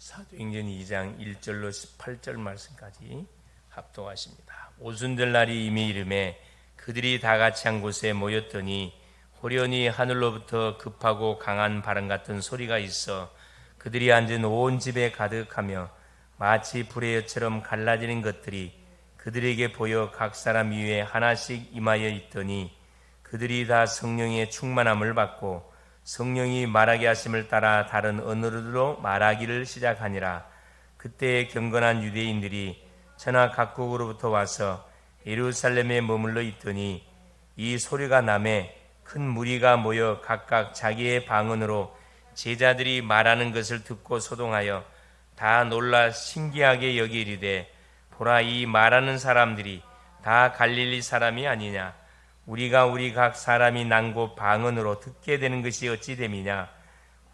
사도행전 2장 1절로 18절 말씀까지 합독하십니다. 오순절 날이 이미 이름에 그들이 다 같이 한 곳에 모였더니 호련히 하늘로부터 급하고 강한 바람 같은 소리가 있어 그들이 앉은 온 집에 가득하며 마치 불의 엿처럼 갈라지는 것들이 그들에게 보여 각 사람 위에 하나씩 임하여 있더니 그들이 다 성령의 충만함을 받고 성령이 말하게 하심을 따라 다른 언어로 말하기를 시작하니라. 그때 경건한 유대인들이 천하 각국으로부터 와서 예루살렘에 머물러 있더니 이 소리가 나매 큰 무리가 모여 각각 자기의 방언으로 제자들이 말하는 것을 듣고 소동하여 다 놀라 신기하게 여기 이르되 보라, 이 말하는 사람들이 다 갈릴리 사람이 아니냐? 우리가 우리 각 사람이 난 곳 방언으로 듣게 되는 것이 어찌 됨이냐?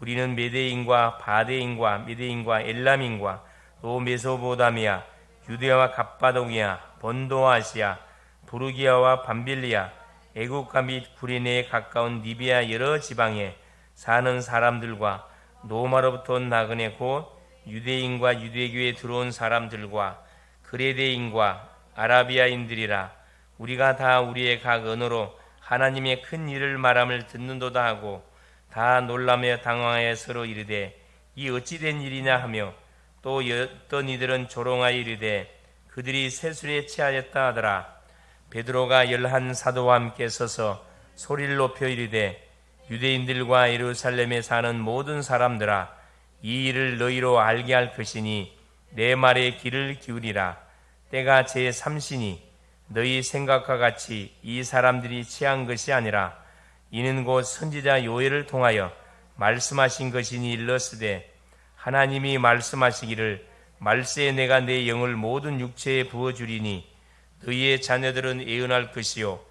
우리는 메대인과 바대인과 미대인과 엘람인과 또 메소포타미아, 유대와 갑바도기아, 본도와 아시아, 부르기아와 밤빌리아, 애국과 및 구레네에 가까운 리비아 여러 지방에 사는 사람들과 로마로부터 온 나그네 곧 유대인과 유대교에 들어온 사람들과 그레데인과 아라비아인들이라. 우리가 다 우리의 각 언어로 하나님의 큰 일을 말함을 듣는도다 하고 다 놀라며 당황하여 서로 이르되 이 어찌 된 일이냐 하며 또 어떤 이들은 조롱하여 이르되 그들이 세술에 취하였다 하더라. 베드로가 11 사도와 함께 서서 소리를 높여 이르되 유대인들과 예루살렘에 사는 모든 사람들아, 이 일을 너희로 알게 할 것이니 내 말에 귀를 기울이라. 때가 제3시니 너희 생각과 같이 이 사람들이 취한 것이 아니라 이는 곧 선지자 요엘을 통하여 말씀하신 것이니 일렀으되 하나님이 말씀하시기를 말세에 내가 내 영을 모든 육체에 부어주리니 너희의 자녀들은 예언할 것이요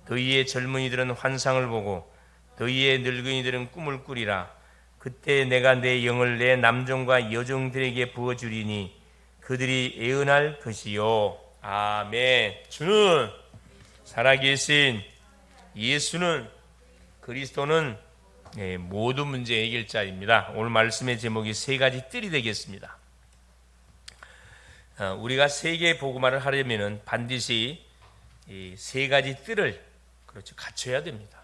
너희의 젊은이들은 환상을 보고 너희의 늙은이들은 꿈을 꾸리라. 그때 내가 내 영을 내 남종과 여종들에게 부어주리니 그들이 예언할 것이요. 아멘. 주는 살아계신 예수는 그리스도는 모든 문제 해결자입니다. 오늘 말씀의 제목이 세 가지 뜰이 되겠습니다. 우리가 세계 복음화를 하려면 반드시 이 세 가지 뜰을 갖춰야 됩니다.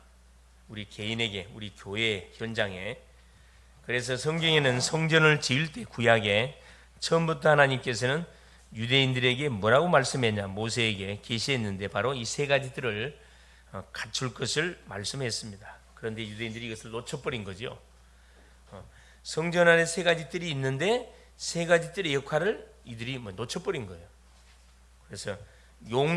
우리 개인에게, 우리 교회 현장에. 그래서 성경에는 성전을 지을 때 구약에 처음부터 하나님께서는 유대인들에게 뭐라고 말씀했냐? 모세에게 계시했는데 바로 이 세 가지 뜰을 갖출 것을 말씀했습니다. 그런데 유대인들이 이것을 놓쳐버린 거죠. 성전 안에 세 가지 뜰이 있는데 세 가지 뜰의 역할을 이들이 놓쳐버린 거예요. 그래서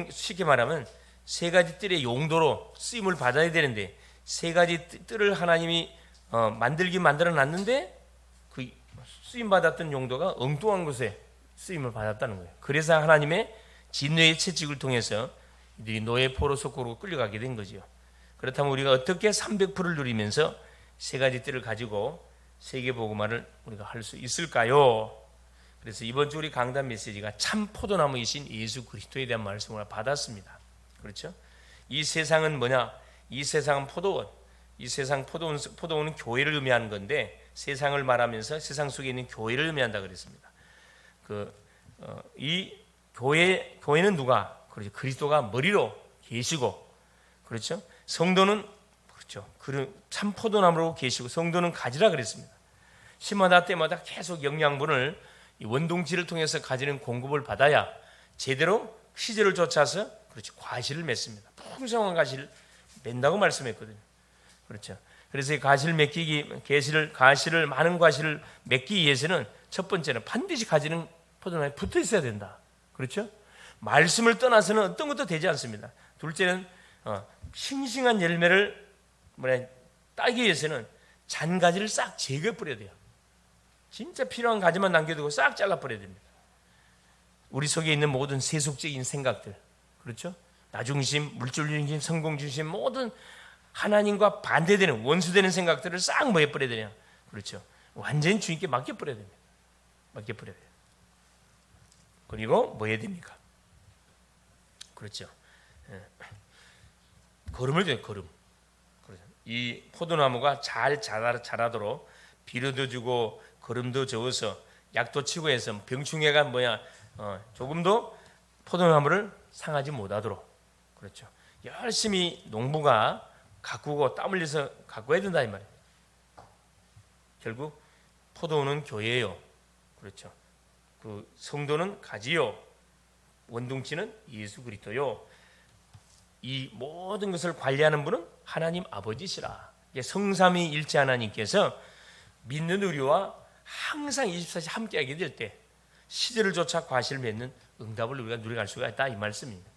쉽게 말하면 세 가지 뜰의 용도로 쓰임을 받아야 되는데 세 가지 뜰을 하나님이 만들어 놨는데 그 쓰임 받았던 용도가 엉뚱한 곳에 쓰임을 받았다는 거예요. 그래서 하나님의 진노의 채찍을 통해서 이들이 노예 포로 속으로 끌려가게 된 거죠. 그렇다면 우리가 어떻게 300%를 누리면서 세 가지 뜰을 가지고 세계 복음화를 우리가 할 수 있을까요? 그래서 이번 주 우리 강단 메시지가 참 포도나무이신 예수 그리스도에 대한 말씀을 받았습니다. 그렇죠? 이 세상은 뭐냐? 이 세상은 포도원. 이 세상 포도원은 교회를 의미하는 건데 세상을 말하면서 세상 속에 있는 교회를 의미한다 그랬습니다. 이 교회는 누가? 그렇죠. 그리스도가 머리로 계시고, 그렇죠. 성도는 그렇죠. 참 포도나무로 계시고 성도는 가지라 그랬습니다. 시마다 때마다 계속 영양분을 이 원동질을 통해서 가지는 공급을 받아야 제대로 시절을 쫓아서 그렇죠. 과실을 맺습니다. 풍성한 과실을 맺는다고 말씀했거든요. 그렇죠. 그래서 이 가시를 많은 과실을 맺기 위해서는 첫 번째는 반드시 가지는 포도나무에 붙어 있어야 된다. 그렇죠? 말씀을 떠나서는 어떤 것도 되지 않습니다. 둘째는 싱싱한 열매를 따기 위해서는 잔가지를 싹 제거해 버려야 돼요. 진짜 필요한 가지만 남겨두고 싹 잘라 버려야 됩니다. 우리 속에 있는 모든 세속적인 생각들, 그렇죠? 나중심, 물질 중심, 성공 중심, 모든 하나님과 반대되는 원수되는 생각들을 싹 뭐 해버려야 되냐? 그렇죠? 완전히 주님께 맡겨버려야 됩니다. 맡겨버려야 돼요. 그리고 뭐 해야 됩니까? 그렇죠? 거름을 줘요. 거름. 그렇죠? 이 포도나무가 잘 자라도록 비료도 주고 거름도 저어서 약도 치고 해서 병충해가 조금도 포도나무를 상하지 못하도록, 그렇죠, 열심히 농부가 가꾸고 땀 흘려서 가꿔야 된다 이 말이에요. 결국 포도는 교회예요. 그렇죠. 그 성도는 가지요. 원둥치는 예수 그리스도요. 이 모든 것을 관리하는 분은 하나님 아버지시라. 성삼위일체 하나님께서 믿는 우리와 항상 24시 함께하게 될 때 시대를 쫓아 과실을 맺는 응답을 우리가 누려갈 수가 있다 이 말씀입니다.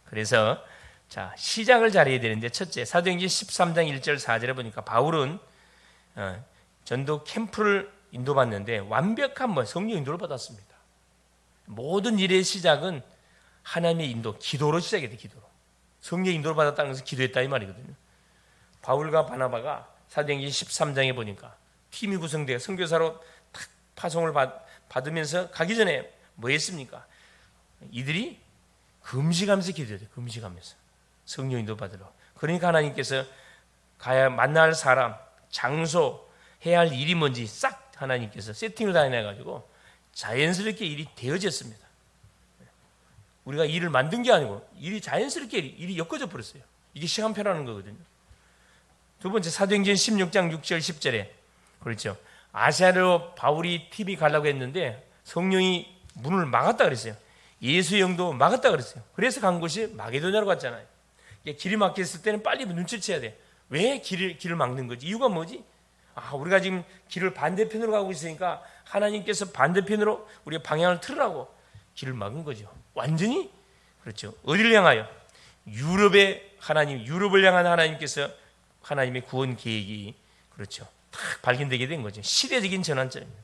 그래서 자, 시작을 잘해야 되는데, 첫째 사도행전 13장 1절 4절에 보니까 바울은 전도 캠프를 인도받는데 완벽한 성령 인도를 받았습니다. 모든 일의 시작은 하나님의 인도, 기도로 시작이 돼. 기도로. 성령 인도를 받았다는 것은 기도했다 이 말이거든요. 바울과 바나바가 사도행전 13장에 보니까 팀이 구성되어 선교사로 탁 파송을 받으면서 가기 전에 뭐 했습니까? 이들이 금식하면서 기도해야 돼. 금식하면서 성령 인도 받으러. 그러니까 하나님께서 가야 만날 사람, 장소, 해야 할 일이 뭔지 싹 하나님께서 세팅을 다 해놔가지고 자연스럽게 일이 되어졌습니다. 우리가 일을 만든 게 아니고 일이 자연스럽게 일이 엮어져 버렸어요. 이게 시간표라는 거거든요. 두 번째 사도행전 16장 6절 10절에 그렇죠. 아시아로 바울이 팀이 가려고 했는데 성령이 문을 막았다 그랬어요. 예수의 영도 막았다 그랬어요. 그래서 간 곳이 마게도냐로 갔잖아요. 길이 막혔을 때는 빨리 눈치를 채야 돼. 왜 길을 막는 거지? 이유가 뭐지? 우리가 지금 길을 반대편으로 가고 있으니까 하나님께서 반대편으로 우리가 방향을 틀으라고 길을 막은 거죠. 완전히 그렇죠. 어디를 향하여? 유럽을 향한 하나님께서 하나님의 구원 계획이 그렇죠. 딱 발견되게 된 거죠. 시대적인 전환점입니다.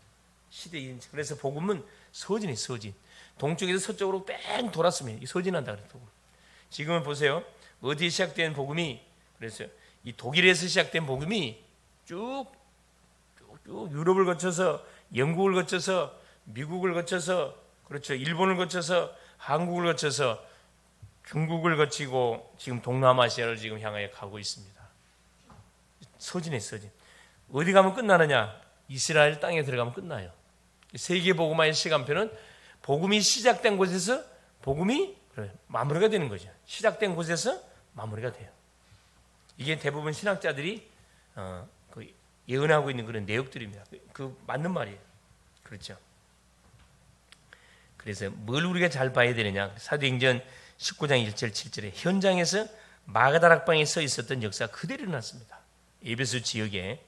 그래서 복음은 서진이 서진. 동쪽에서 서쪽으로 뺑 돌았으면 이 서진한다 그래요. 지금은 보세요. 어디에 시작된 복음이 그래서 이 독일에서 시작된 복음이 쭉 유럽을 거쳐서 영국을 거쳐서 미국을 거쳐서 그렇죠. 일본을 거쳐서 한국을 거쳐서 중국을 거치고 지금 동남아시아를 지금 향하여 가고 있습니다. 서진에 서진. 어디 가면 끝나느냐? 이스라엘 땅에 들어가면 끝나요. 세계 복음화의 시간표는 복음이 시작된 곳에서 복음이 마무리가 되는 거죠. 시작된 곳에서 마무리가 돼요. 이게 대부분 신학자들이 예언하고 있는 그런 내용들입니다. 그 맞는 말이에요. 그렇죠. 그래서 뭘 우리가 잘 봐야 되느냐? 사도행전 19장 1절 7절에 현장에서 마가다락방에 서 있었던 역사가 그대로 일어났습니다. 에베소 지역에.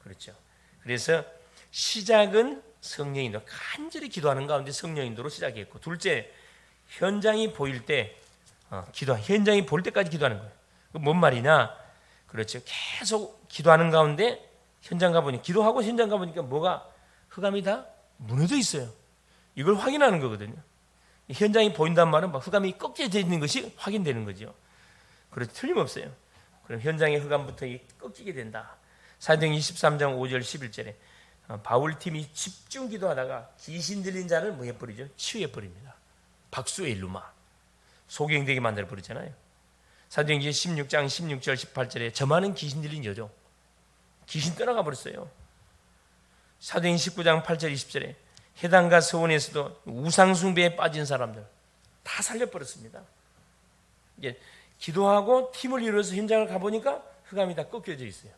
그렇죠. 그래서 시작은 성령인도 간절히 기도하는 가운데 성령인도로 시작했고, 둘째 현장이 보일 때 현장이 보일 때까지 기도하는 거예요. 뭔 말이냐? 그렇죠. 계속 기도하는 가운데 현장 가보니 기도하고 현장 가보니까 뭐가 흑암이 다 무너져 있어요. 이걸 확인하는 거거든요. 현장이 보인단 말은 막 흑암이 꺾여져 있는 것이 확인되는 거죠. 그래서 틀림없어요. 그럼 현장의 흑암부터 꺾이게 된다. 사도행전 23장 5절 11절에 바울팀이 집중 기도하다가 귀신 들린 자를 뭐 해버리죠? 치유해버립니다. 박수엘루마 소경되게 만들어버리잖아요. 사도행전 16장 16절 18절에 저 많은 귀신 들린 여종 귀신 떠나가 버렸어요. 사도행전 19장 8절 20절에 해당과 서원에서도 우상숭배에 빠진 사람들 다 살려버렸습니다. 이제 기도하고 팀을 이루어서 현장을 가보니까 흑암이 다 꺾여져 있어요.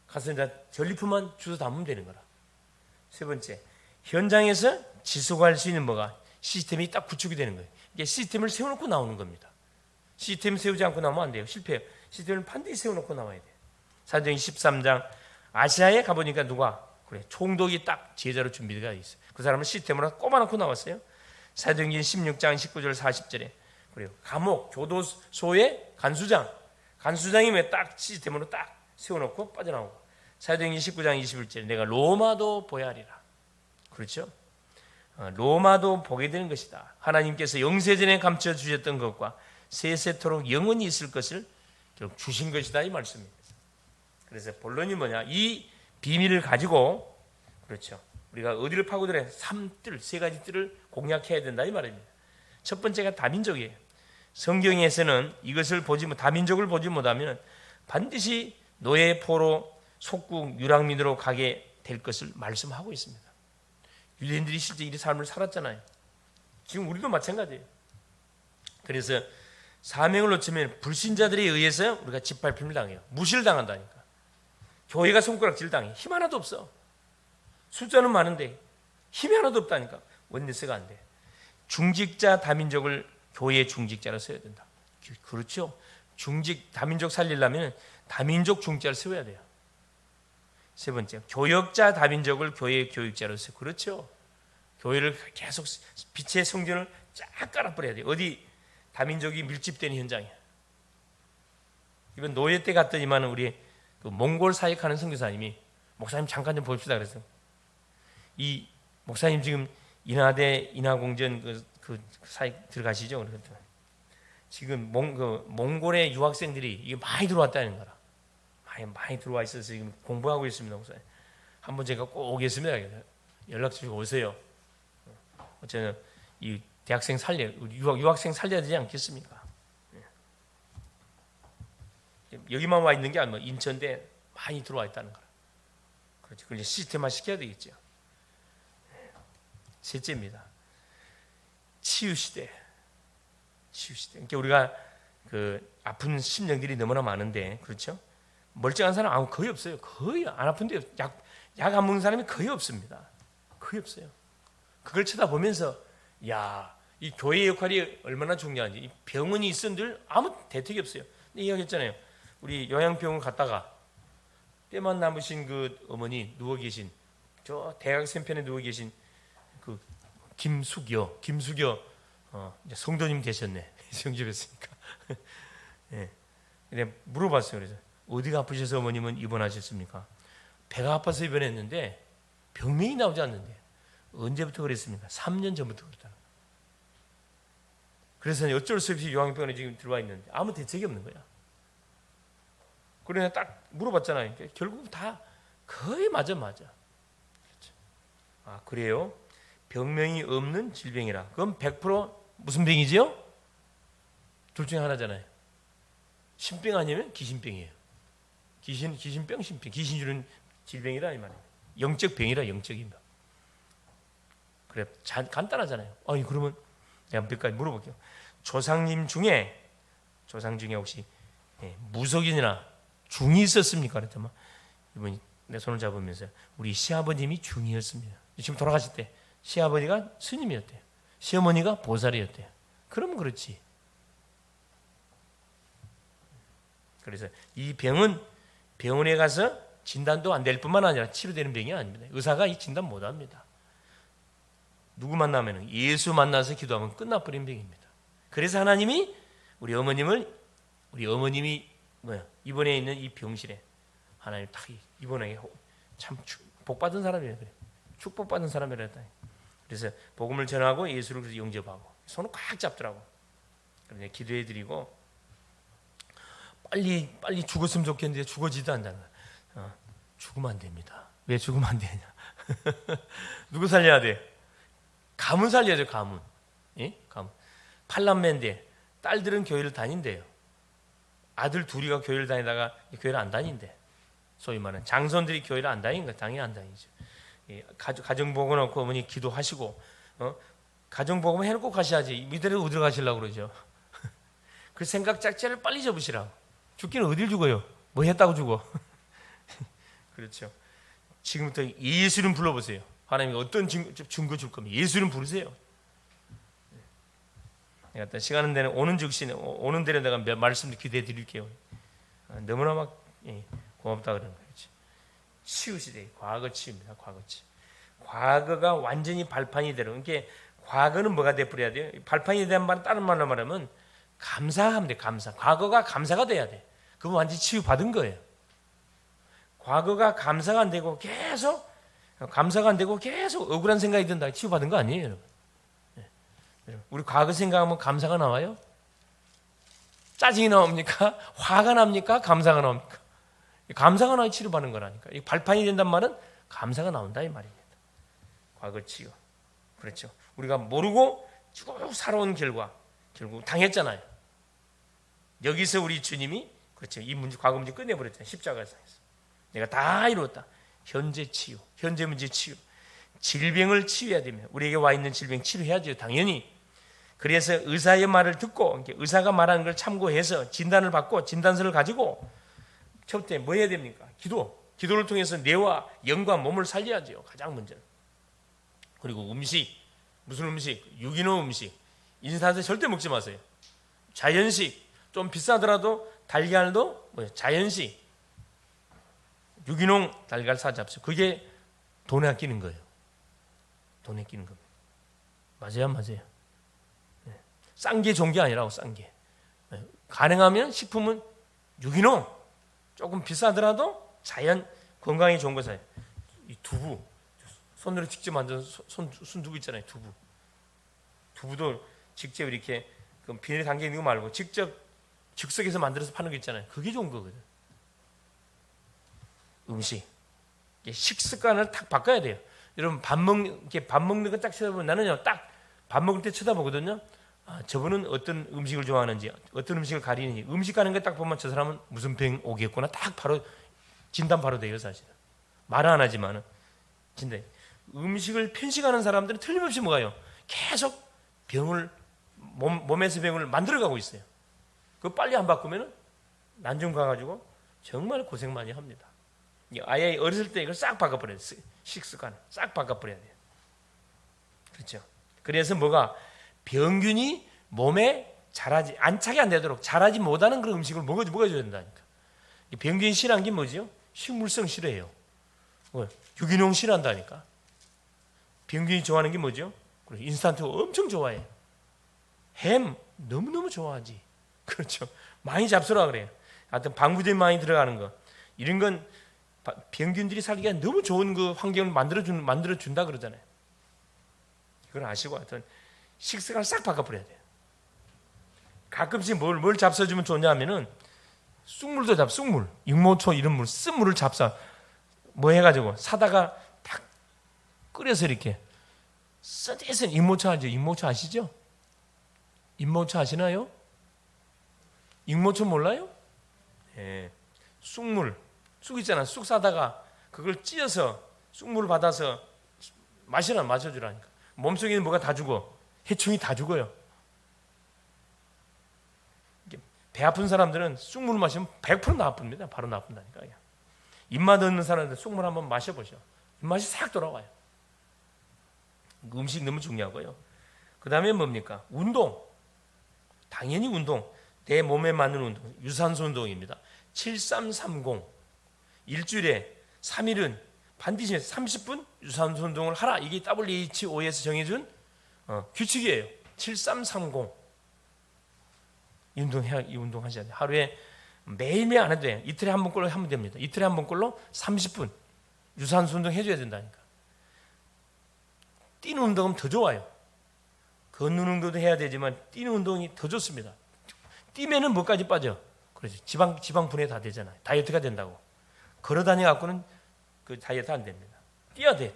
가서 이제 전리품만 주워 담으면 되는 거라. 세 번째, 현장에서 지속할 수 있는 뭐가 시스템이 딱 구축이 되는 거예요. 이게 시스템을 세워놓고 나오는 겁니다. 시스템 세우지 않고 나오면 안 돼요. 실패해요. 시스템을 반드시 세워놓고 나와야 돼요. 사도행전 13장 아시아에 가보니까 누가 그래 총독이 딱 제자로 준비되어 있어요. 그 사람은 시스템으로 꼽아놓고 나왔어요. 사도행전 16장 19절 40절에 그래요. 감옥 교도소의 간수장이 왜 딱 시스템으로 딱 세워놓고 빠져나오고. 사도행전 19장 21절에 내가 로마도 보야 하리라. 그렇죠? 로마도 보게 되는 것이다. 하나님께서 영세전에 감춰주셨던 것과 세세토록 영원히 있을 것을 주신 것이다 이 말씀입니다. 그래서 본론이 뭐냐? 이 비밀을 가지고 그렇죠. 우리가 어디를 파고들어야 3뜰, 3가지 뜰을 공략해야 된다 이 말입니다. 첫 번째가 다민족이에요. 성경에서는 이것을 다민족을 보지 못하면 반드시 노예, 포로, 속국, 유랑민으로 가게 될 것을 말씀하고 있습니다. 유대인들이 실제 이 삶을 살았잖아요. 지금 우리도 마찬가지예요. 그래서 사명을 놓치면 불신자들에 의해서 우리가 짓밟힘을 당해요. 무시를 당한다니까. 교회가 손가락질 당해. 힘 하나도 없어. 숫자는 많은데 힘이 하나도 없다니까. 원내스가 안 돼. 중직자 다민족을 교회의 중직자로 세워야 된다. 그렇죠. 다민족 살리려면 다민족 중직자를 세워야 돼요. 세 번째, 교역자 다민족을 교회의 교육자로 세워. 그렇죠. 교회를 계속 빛의 성전을 쫙 깔아버려야 돼요. 어디 다민족이 밀집되는 현장이야. 이번 노예 때 갔더니만 우리 그 몽골 사역하는 선교사님이 목사님 잠깐 좀 봅시다 그래서 이 목사님 지금 인하대 인하공전 그 사역 들어가시죠? 그랬더니 지금 몽골의 유학생들이 이게 많이 들어왔다는 거라. 많이 들어와 있어서 지금 공부하고 있습니다, 목사님. 한번 제가 꼭 오겠습니다. 연락 주시고 오세요. 어쨌든 이 대학생 유학생 살려야 되지 않겠습니까? 여기만 와 있는 게 아니고 인천대 많이 들어와 있다는 거라. 그렇죠. 그걸 시스템화 시켜야 되겠죠. 셋째입니다. 치유 시대. 그러니까 우리가 그 아픈 심령들이 너무나 많은데, 그렇죠? 멀쩡한 사람 거의 없어요. 거의 안 아픈데 약 안 먹는 사람이 거의 없습니다. 거의 없어요. 그걸 쳐다보면서 이 교회의 역할이 얼마나 중요한지. 이 병원이 있은들 아무 대책이 없어요. 이야기했잖아요. 우리 요양병원 갔다가 때만 남으신 그 어머니 누워 계신 저 대학생 편에 누워 계신 그 김숙여 이제 성도님 되셨네. 성집했으니까. 예. 근데 물어봤어요. 그래서 어디가 아프셔서 어머님은 입원하셨습니까? 배가 아파서 입원했는데 병명이 나오지 않는데 언제부터 그랬습니까? 3년 전부터 그랬다. 그래서 어쩔 수 없이 요양병원에 지금 들어와 있는데 아무 대책이 없는 거야. 그러나 딱 물어봤잖아요. 결국 다 거의 맞아. 그렇죠. 그래요? 병명이 없는 질병이라. 그럼 100% 무슨 병이지요? 둘 중에 하나잖아요. 신병 아니면 귀신병이에요. 귀신병, 신병. 귀신 주는 질병이라 이 말이에요. 영적 병이라 영적입니다. 그래 간단하잖아요. 그러면 내가 몇 가지 물어볼게요. 조상 중에 혹시 무속인이나 중이 있었습니까? 그랬더니 이분이 내 손을 잡으면서 우리 시아버님이 중이었습니다. 지금 돌아가실 때 시아버지가 스님이었대요. 시어머니가 보살이었대요. 그러면 그렇지. 그래서 이 병은 병원에 가서 진단도 안 될 뿐만 아니라 치료되는 병이 아닙니다. 의사가 이 진단 못 합니다. 누구 만나면 예수 만나서 기도하면 끝나버린 병입니다. 그래서 하나님이 우리 어머님이 입원해 있는 이 병실에 하나님 딱 입원하게 참 복받은 사람이에요. 그래. 축복받은 사람이라 했다. 그래서 복음을 전하고 예수를 영접하고 손을 꽉 잡더라고. 그런데 기도해드리고 빨리 죽었으면 좋겠는데 죽어지도 않는다는 거야. 죽으면 안 됩니다. 왜 죽으면 안 되냐? 누구 살려야 돼? 가문 살려야 돼. 가문. 예? 가문. 팔남매인데 딸들은 교회를 다닌대요. 아들 둘이가 교회를 다니다가 교회를 안 다닌대. 소위 말하는 장손들이 교회를 안 다니는 거야. 당연히 안 다니죠. 예, 가정복음 놓고 어머니 기도하시고 가정복음 해놓고 가셔야지. 이들은 어디로 가시려고 그러죠? 그 생각 자체를 빨리 접으시라고. 죽기는 어딜 죽어요? 뭐 했다고 죽어? 그렇죠. 지금부터 예수님 불러보세요. 하나님이 어떤 증거 줄 겁니다. 예수님 부르세요. 내가 시간은 되는 오는 즉시 오는 대로 내가 말씀을 기대해 드릴게요. 너무나 막 고맙다 그러는 거지. 치유 시대, 과거 치유입니다. 과거 치유. 과거가 완전히 발판이 되는. 그러니까 과거는 뭐가 돼버려야 돼요? 발판이 대한 말 다른 말로 말하면 감사하면 돼. 감사. 과거가 감사가 돼야 돼. 그건 완전히 치유 받은 거예요. 과거가 감사가 안 되고 계속 억울한 생각이 든다. 치유 받은 거 아니에요, 여러분. 우리 과거 생각하면 감사가 나와요? 짜증이 나옵니까? 화가 납니까? 감사가 나옵니까? 감사가 나야 치료받는 거라니까. 이 발판이 된단 말은 감사가 나온다 이 말입니다. 과거 치유. 그렇죠. 우리가 모르고 쭉 살아온 결과 결국 당했잖아요. 여기서 우리 주님이 그렇죠. 이 문제, 과거 문제 끝내버렸잖아요. 십자가에서. 내가 다 이루었다. 현재 치유. 현재 문제 치유. 질병을 치유해야 됩니다. 우리에게 와 있는 질병 치료해야죠, 당연히. 그래서 의사의 말을 듣고 의사가 말하는 걸 참고해서 진단을 받고 진단서를 가지고 첫 번째 뭐 해야 됩니까? 기도를 통해서 뇌와 영과 몸을 살려야죠, 가장 먼저는. 그리고 음식, 무슨 음식? 유기농 음식, 인스턴트 절대 먹지 마세요. 자연식, 좀 비싸더라도 달걀도 자연식, 유기농 달걀 사잡수. 그게 돈에 아끼는 거예요. 돈에 아끼는 겁니다. 맞아요, 안 맞아요? 싼 게 좋은 게 아니라고, 싼 게. 가능하면 식품은 유기농, 조금 비싸더라도 자연, 건강에 좋은 거 사요. 이 두부, 손으로 직접 만든 순두부 있잖아요, 두부도 직접 이렇게 비닐에 담겨 있는 거 말고 직접 즉석에서 만들어서 파는 거 있잖아요. 그게 좋은 거거든. 음식, 식습관을 딱 바꿔야 돼요. 여러분 밥 먹는 거 딱 쳐다보면, 나는요 딱 밥 먹을 때 쳐다보거든요. 저분은 어떤 음식을 좋아하는지, 어떤 음식을 가리는지, 음식 가는 거 딱 보면 저 사람은 무슨 병 오겠구나 딱 바로 진단 바로 돼요. 사실은 말 안 하지만은 진짜 음식을 편식하는 사람들은 틀림없이 뭐가요? 계속 몸에서 병을 만들어가고 있어요. 그거 빨리 안 바꾸면은 난중 가가지고 정말 고생 많이 합니다. 아예 어렸을 때 이걸 싹 바꿔버려야 돼요. 식습관 싹 바꿔버려야 돼요. 그렇죠? 그래서 뭐가 병균이 몸에 안착이 안 되도록 자라지 못하는 그런 음식을 먹어줘야 된다니까. 병균이 싫어하는 게 뭐죠? 식물성 싫어해요. 유기농 싫어한다니까. 병균이 좋아하는 게 뭐죠? 인스턴트 엄청 좋아해. 햄 너무너무 좋아하지. 그렇죠. 많이 잡수라 그래요. 하여튼 방부제 많이 들어가는 거, 이런 건 병균들이 살기가 너무 좋은 그 환경을 만들어준다 그러잖아요. 이걸 아시고 하여튼 식습관을 싹 바꿔버려야 돼요. 가끔씩 뭘 잡숴주면 좋냐면은 쑥물도 쑥물, 익모초 이런 물, 쓴 물을 잡숴 뭐 해가지고 사다가 딱 끓여서 이렇게 써대선 익모초 하죠. 익모초 아시죠? 익모초 아시나요? 익모초 몰라요? 예. 쑥 있잖아. 쑥 사다가 그걸 찧어서 쑥물을 받아서 마셔주라니까. 몸속에 있는 뭐가 다 죽어. 해충이 다 죽어요. 배 아픈 사람들은 쑥물을 마시면 100% 나쁩니다. 바로 나쁜다니까. 입맛 없는 사람들 쑥물 한번 마셔보셔. 입맛이 싹 돌아와요. 음식 너무 중요하고요. 그 다음에 뭡니까? 운동. 당연히 운동. 내 몸에 맞는 운동. 유산소 운동입니다. 7330. 일주일에 3일은 반드시 30분 유산소 운동을 하라. 이게 WHO에서 정해준 규칙이에요. 7330. 이 운동 하셔야 돼요. 하루에 매일매일 안 해도 돼요. 이틀에 한 번꼴로 하면 됩니다. 이틀에 한 번꼴로 30분 유산소 운동 해줘야 된다니까. 뛰는 운동은 더 좋아요. 걷는 운동도 해야 되지만 뛰는 운동이 더 좋습니다. 뛰면은 뭐까지 빠져? 그렇지. 지방 분해 다 되잖아요. 다이어트가 된다고. 걸어 다녀 갖고는 그 다이어트 안 됩니다. 뛰어야 돼.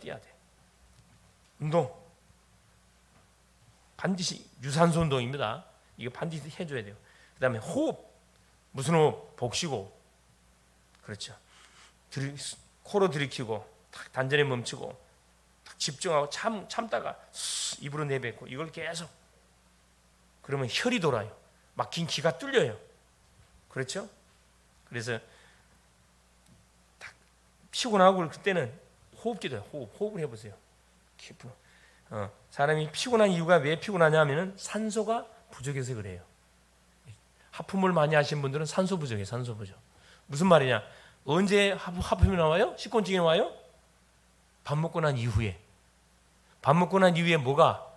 운동 반드시 유산소 운동입니다. 이거 반드시 해줘야 돼요. 그 다음에 호흡. 무슨 호흡? 복식호흡. 그렇죠. 코로 들이키고 단전에 멈추고 집중하고 참다가 입으로 내뱉고, 이걸 계속. 그러면 혈이 돌아요. 막힌 기가 뚫려요. 그렇죠? 그래서 딱 피곤하고 그때는 호흡기도요. 호흡을 해보세요. 깊은. 사람이 피곤한 이유가 왜 피곤하냐면은 산소가 부족해서 그래요. 하품을 많이 하신 분들은 산소 부족이에요. 산소 부족. 무슨 말이냐? 언제 하품이 나와요? 식곤증이 와요? 밥 먹고 난 이후에. 밥 먹고 난 이후에 뭐가?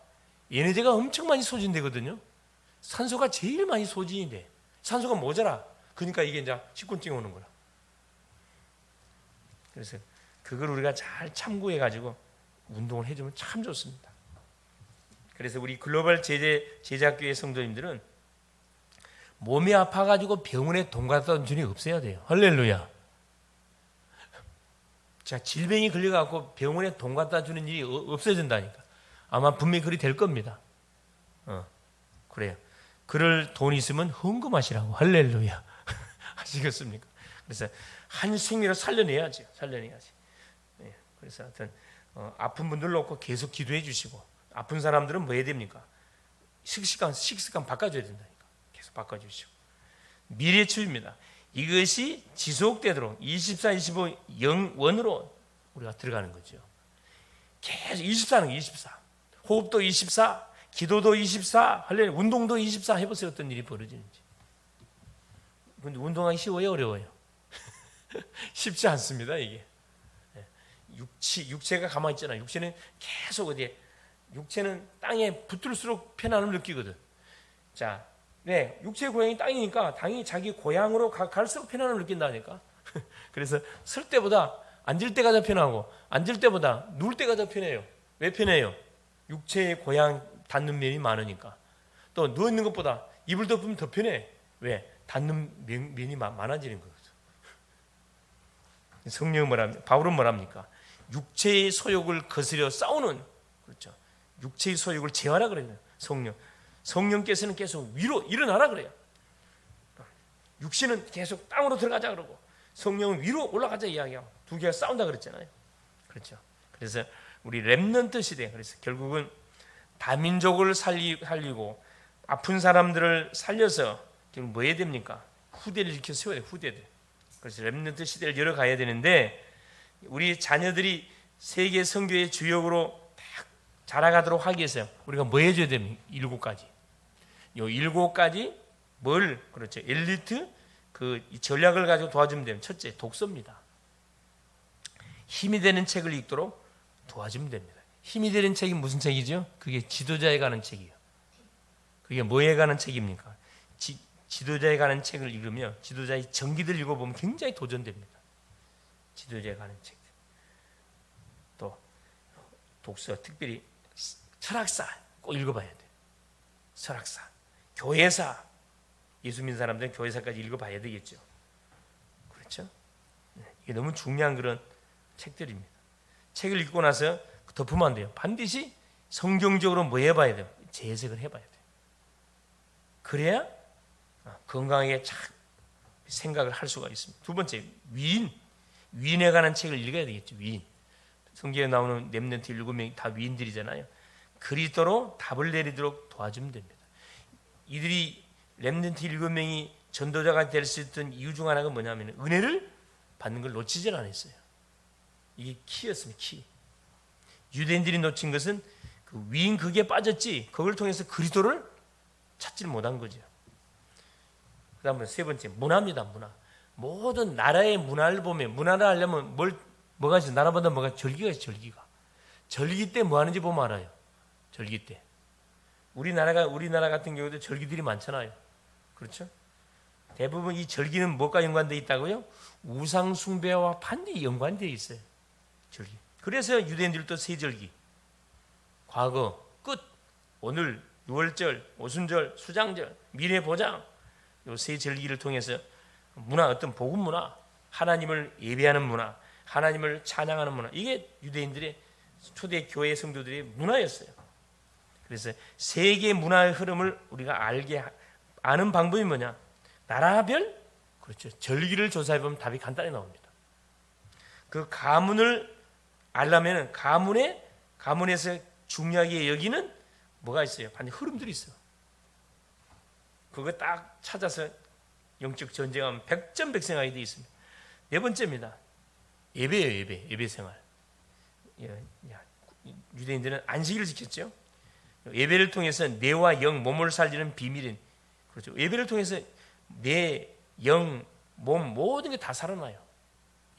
에너지가 엄청 많이 소진되거든요. 산소가 제일 많이 소진이 돼. 산소가 모자라. 그러니까 이게 이제 식곤증이 오는 거라. 그래서 그걸 우리가 잘 참고해 가지고 운동을 해주면 참 좋습니다. 그래서 우리 글로벌 제자교회 성도님들은 몸이 아파가지고 병원에 돈 갖다 준 일이 없어야 돼요. 할렐루야. 자, 질병이 걸려갖고 병원에 돈 갖다 주는 일이 없어진다니까. 아마 분명히 그리 될 겁니다. 그래요. 그럴 돈 있으면 헌금하시라고. 할렐루야. 아시겠습니까? 그래서 한 생명을 살려내야지. 네. 그래서 하여튼 아픈 분들 놓고 계속 기도해 주시고, 아픈 사람들은 뭐 해야 됩니까? 식습관 바꿔줘야 된다니까. 계속 바꿔주시고. 미래추입니다. 이것이 지속되도록 24, 25 영원으로 우리가 들어가는 거죠. 계속 24는 24. 호흡도 24, 기도도 24, 할렐루야, 운동도 24 해보세요. 어떤 일이 벌어지는지. 근데 운동하기 쉬워요, 어려워요? 쉽지 않습니다, 이게. 육체가 가만히 있잖아요. 육체는 계속 어디에, 육체는 땅에 붙을수록 편안함을 느끼거든. 자, 네, 육체의 고향이 땅이니까 당연히 자기 고향으로 갈수록 편안함을 느낀다니까. 그래서 설 때보다 앉을 때가 더 편하고, 앉을 때보다 누울 때가 더 편해요. 왜 편해요? 육체의 고향 닿는 면이 많으니까. 또 누워있는 것보다 이불 덮으면 더 편해. 왜? 닿는 면이 많아지는 거죠. 성령은 뭐랍니까? 바울은 뭐랍니까? 육체의 소욕을 거스려 싸우는, 그렇죠, 육체의 소욕을 제어하라 그래요. 성령께서는 계속 위로 일어나라 그래요. 육신은 계속 땅으로 들어가자 그러고, 성령은 위로 올라가자 이야기하고, 두 개가 싸운다 그랬잖아요. 그렇죠. 그래서 우리 렘넌트 시대, 그래서 결국은 다민족을 살리고 아픈 사람들을 살려서 지금 뭐 해야 됩니까? 후대를 일으켜 세워야 돼요. 후대들. 그래서 렘넌트 시대를 열어가야 되는데, 우리 자녀들이 세계 선교의 주역으로 딱 자라가도록 하기 위해서 우리가 뭐 해줘야 됩니까? 7가지. 요 7가지 뭘, 그렇죠, 엘리트 그 전략을 가지고 도와주면 됩니다. 첫째, 독서입니다. 힘이 되는 책을 읽도록 도와주면 됩니다. 힘이 되는 책이 무슨 책이죠? 그게 지도자에 관한 책이에요. 그게 뭐에 관한 책입니까? 지도자에 관한 책을 읽으면, 지도자의 전기들 읽어보면 굉장히 도전됩니다. 지도자에 관한 책. 또 독서, 특별히 철학사 꼭 읽어봐야 돼요. 철학사, 교회사, 예수 믿는 사람들은 교회사까지 읽어봐야 되겠죠. 그렇죠? 이게 너무 중요한 그런 책들입니다. 책을 읽고 나서 덮으면 안 돼요. 반드시 성경적으로 뭐 해봐야 돼요? 재해석을 해봐야 돼요. 그래야 건강하게 착 생각을 할 수가 있습니다. 두 번째, 위인에 관한 책을 읽어야 되겠죠. 위인. 성경에 나오는 렘넌트 7명이 다 위인들이잖아요. 그리스도로 답을 내리도록 도와주면 됩니다. 이들이 렘넌트 7명이 전도자가 될 수 있던 이유 중 하나가 뭐냐면, 은혜를 받는 걸 놓치질 않았어요. 이게 키였습니다. 키. 유대인들이 놓친 것은 그 위인 그게 빠졌지, 그걸 통해서 그리스도를 찾지 못한 거죠. 그 다음에 세 번째, 문화입니다. 문화. 모든 나라의 문화를 보면, 문화를 하려면 뭐가 있어요? 나라마다 뭐가 절기가 있어요. 절기 때 뭐 하는지 보면 알아요. 절기 때. 우리나라 같은 경우도 절기들이 많잖아요. 그렇죠? 대부분 이 절기는 뭐가 연관되어 있다고요? 우상 숭배와 반드시 연관되어 있어요. 절기. 그래서 유대인들도 세절기, 과거, 끝, 오늘, 유월절, 오순절, 수장절, 미래보장, 이 세 절기를 통해서 문화, 어떤 복음 문화, 하나님을 예배하는 문화, 하나님을 찬양하는 문화, 이게 유대인들의 초대 교회 성도들의 문화였어요. 그래서 세계 문화의 흐름을 우리가 아는 방법이 뭐냐? 나라별, 그렇죠, 절기를 조사해 보면 답이 간단히 나옵니다. 그 가문을 알려면 가문에서 중요하게 여기는 뭐가 있어요? 반드시 흐름들이 있어요. 그거 딱 찾아서 영적 전쟁하면 백전백승하게 되어 있습니다. 네 번째입니다. 예배예요. 예배 생활. 유대인들은 안식일을 지켰죠. 예배를 통해서 뇌와 영, 몸을 살리는 비밀인, 그렇죠, 예배를 통해서 뇌, 영, 몸 모든 게 다 살아나요.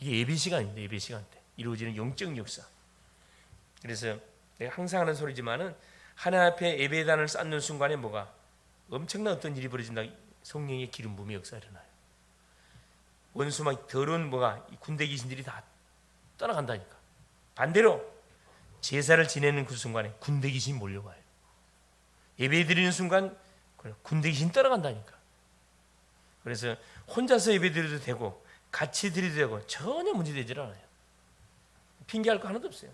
이게 예배 시간입니다. 예배 시간 때 이루어지는 영적 역사. 그래서 내가 항상 하는 소리지만은 하나님 앞에 예배단을 쌓는 순간에 뭐가 엄청난 어떤 일이 벌어진다. 성령의 기름 부음의 역사가 일어나요. 원수 막 더러운 군대 귀신들이 다 떠나간다니까. 반대로 제사를 지내는 그 순간에 군대 귀신이 몰려와요. 예배 드리는 순간 군대 귀신 떠나간다니까. 그래서 혼자서 예배 드려도 되고 같이 드려도 되고 전혀 문제되질 않아요. 핑계할 거 하나도 없어요.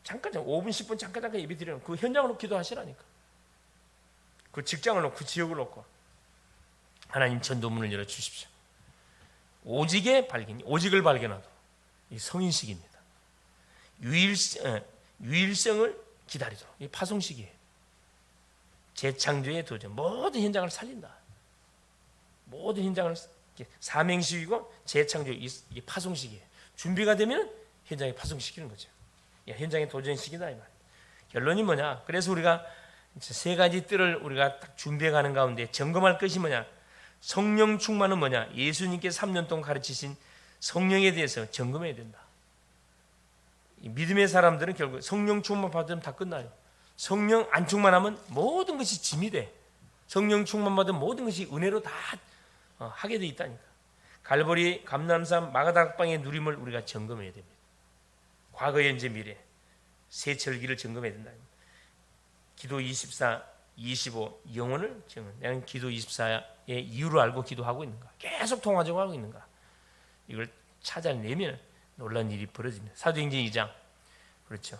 잠깐 5분 10분 잠깐 예배 드리는 그 현장을 놓고 기도하시라니까. 그 직장을 놓고 지역을 놓고 하나님 전도문을 열어주십시오. 오직을 발견하도 이 성인식입니다. 유일성을 기다리도록. 이 파송식이에요. 재창조의 도전. 모든 현장을 살린다. 모든 현장을 사명식이고 재창조, 이 파송식이에요. 준비가 되면 현장에 파송시키는 거죠. 현장에 도전시키다 이 말이에요. 결론이 뭐냐? 그래서 우리가 세 가지 뜰을 우리가 딱 준비해가는 가운데 점검할 것이 뭐냐? 성령 충만은 뭐냐? 예수님께 3년 동안 가르치신 성령에 대해서 점검해야 된다. 믿음의 사람들은 결국 성령 충만 받으면 다 끝나요. 성령 안 충만하면 모든 것이 짐이 돼. 성령 충만 받으면 모든 것이 은혜로 다 하게 돼 있다니까. 갈보리, 감람산, 마가다락방의 누림을 우리가 점검해야 됩니다. 과거, 현재, 미래 세 절기를 점검해야 된다. 기도 24, 25 영혼을 점검. 내가 기도 24의 이유를 알고 기도하고 있는가? 계속 통화적으로 하고 있는가? 이걸 찾아내면 놀라운 일이 벌어집니다. 사도행전 2장 그렇죠.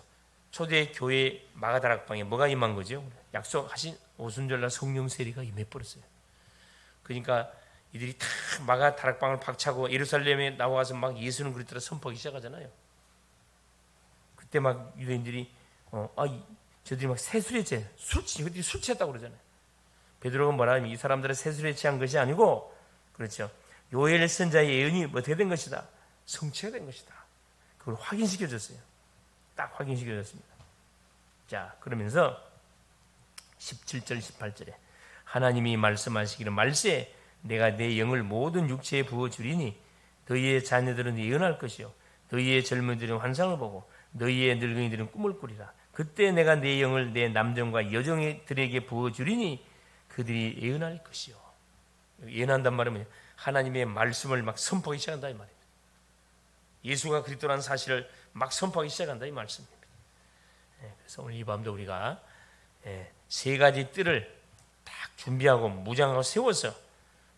초대 교회 마가다락방에 뭐가 임한 거죠? 약속하신 오순절날 성령 세례가 임해버렸어요. 그러니까 이들이 다 마가다락방을 박차고 예루살렘에 나와서 막 예수는 그리스도라 선포하기 시작하잖아요. 그때 막 유대인들이 저들이 막 새술에 취해 술 취했다고 그러잖아요. 베드로가 뭐라 하면 이 사람들은 새술에 취한 것이 아니고 그렇죠. 요엘 선자의 예언이 어떻게 된 것이다. 성취가 된 것이다. 그걸 확인시켜줬어요. 딱 확인시켜줬습니다. 자, 그러면서 17절 18절에 하나님이 말씀하시기를 말세 내가 내 영을 모든 육체에 부어주리니 너희의 자녀들은 예언할 것이요 너희의 젊은이들은 환상을 보고 너희의 늙은이들은 꿈을 꾸리라. 그때 내가 내 영을 내 남정과 여정들에게 부어주리니 그들이 예언할 것이요. 예언한단 말은 하나님의 말씀을 막 선포하기 시작한다 이 말입니다. 예수가 그리스도라는 사실을 막 선포하기 시작한다 이 말씀입니다. 그래서 오늘 이 밤도 우리가 세 가지 뜰을 딱 준비하고 무장하고 세워서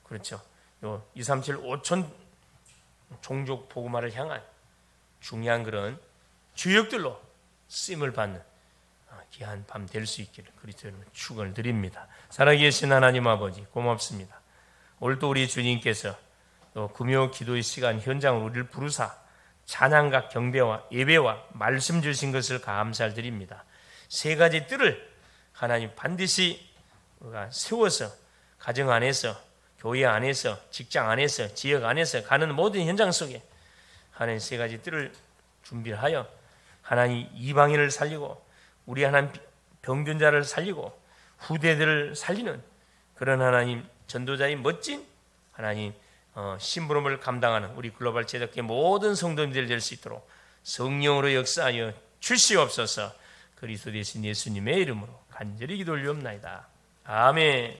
그렇죠. 요 237 5천 종족 복음화를 향한 중요한 그런 주역들로 쓰임을 받는 귀한 밤 될 수 있기를 그리스도로 축원을 드립니다. 살아계신 하나님 아버지 고맙습니다. 오늘 또 우리 주님께서 또 금요 기도의 시간 현장으로 우리를 부르사 찬양과 경배와 예배와 말씀 주신 것을 감사를 드립니다. 세 가지 뜰을 하나님 반드시 우리가 세워서 가정 안에서 교회 안에서 직장 안에서 지역 안에서 가는 모든 현장 속에 하나님 세 가지 뜰을 준비하여 하나님 이방인을 살리고 우리 하나님 병든 자를 살리고 후대들을 살리는 그런 하나님 전도자의 멋진 하나님 심부름을 감당하는 우리 글로벌 제작계 모든 성도님들 될 수 있도록 성령으로 역사하여 주시옵소서. 그리스도 되신 예수님의 이름으로 간절히 기도 올리옵나이다. 아멘.